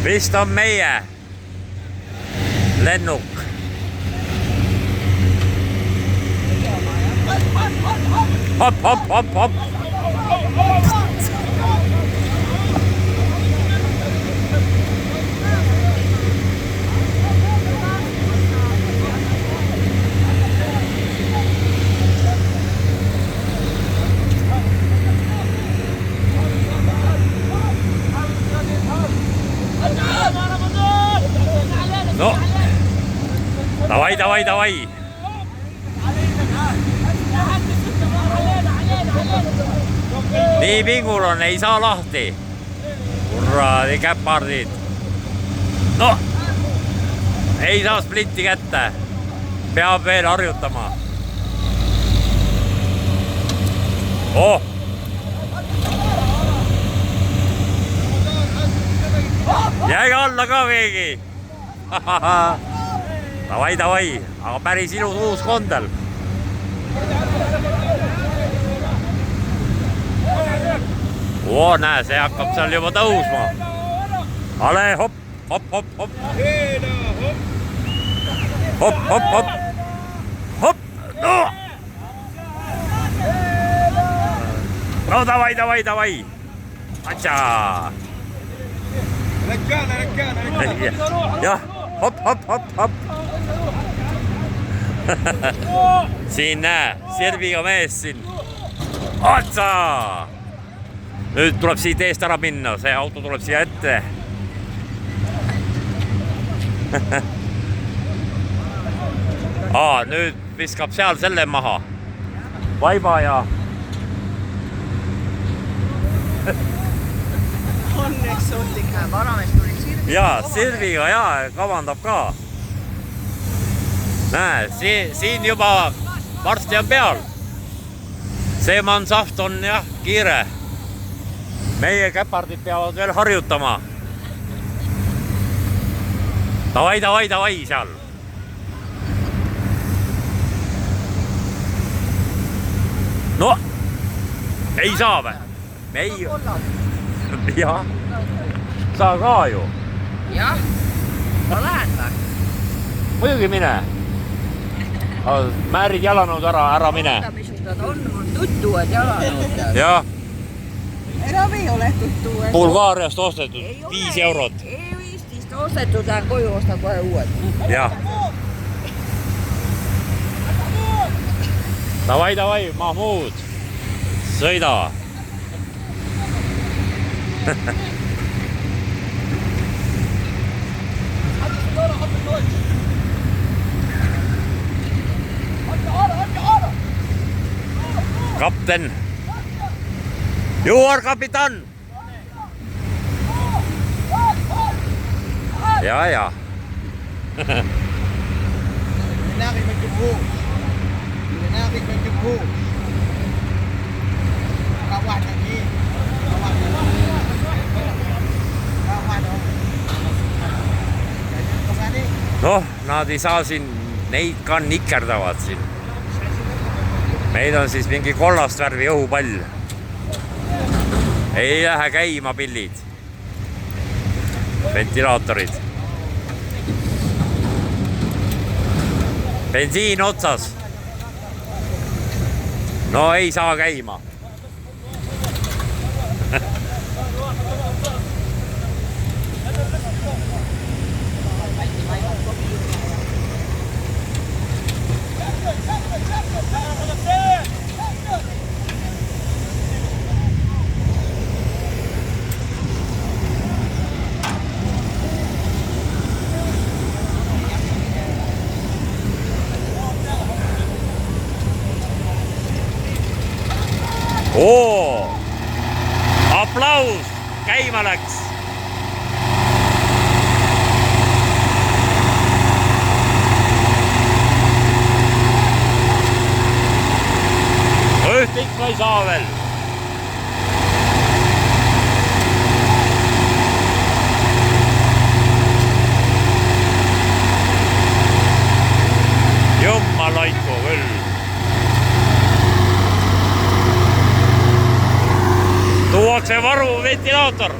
Vist on meie lennuk. Hop, hop, hop, hop. No, davai, davai, davai. Nii pingul on, ei saa lahti. Kuradi käpardid. No, ei saa splitti kätte. Peab veel harjutama. Oh. Jääge alla ka keegi. Davai, davai, aga päris ilus uus kondel. Oo, näe, see hakkab seal juba tõusma. Ale, hopp, hopp, hopp, hopp. Hopp, hopp, hopp. Hopp, no. No, davai, davai, davai. Atša. Jah, hopp, hopp, hopp, hopp. Siin näe, Serbiga mees siin. Atsa! Nüüd tuleb siit eest ära minna, see auto tuleb siia ette. Nüüd viskab seal selle maha. Vaiba ja... Õnneks ootlik varames tuli Sirviga. Jaa, Sirviga jaa, kavandab ka. Näe, siin juba varsti on peal. See mansaft on jah, kiire. Meie käpardid peavad veel harjutama. Davai, davai, davai seal. No, ei saa või? Ei... Jah, saa ka ju. Jah, ma lähen või? Muidugi mine. Määrid jalanõud ära mine. On tuttuvad jalanõud. Jah. Enam ei ole tuttuvad. Bulgaariast ostetud 5 eurot. Eestist ostetud, lähen koju, ostan kohe uued. Jah. Davai, davai, Mahmud. Sõida. Kapten. You are kapitan. Ja. Nachricht mit dem Hoch. Die Nachricht mit dem Hoch. Kawan lagi. Noh, nad ei saa siin, neid ka nikerdavad siin. Meil on siis mingi kollast värvi õhupall. Ei lähe käima pillid. Ventilaatorid. Bensiin otsas. No ei saa käima. Oo! Aplaus! Käima läks! Üht ikka ei saa veel. Jummalaiko küll. Tuuakse varu ventilaator.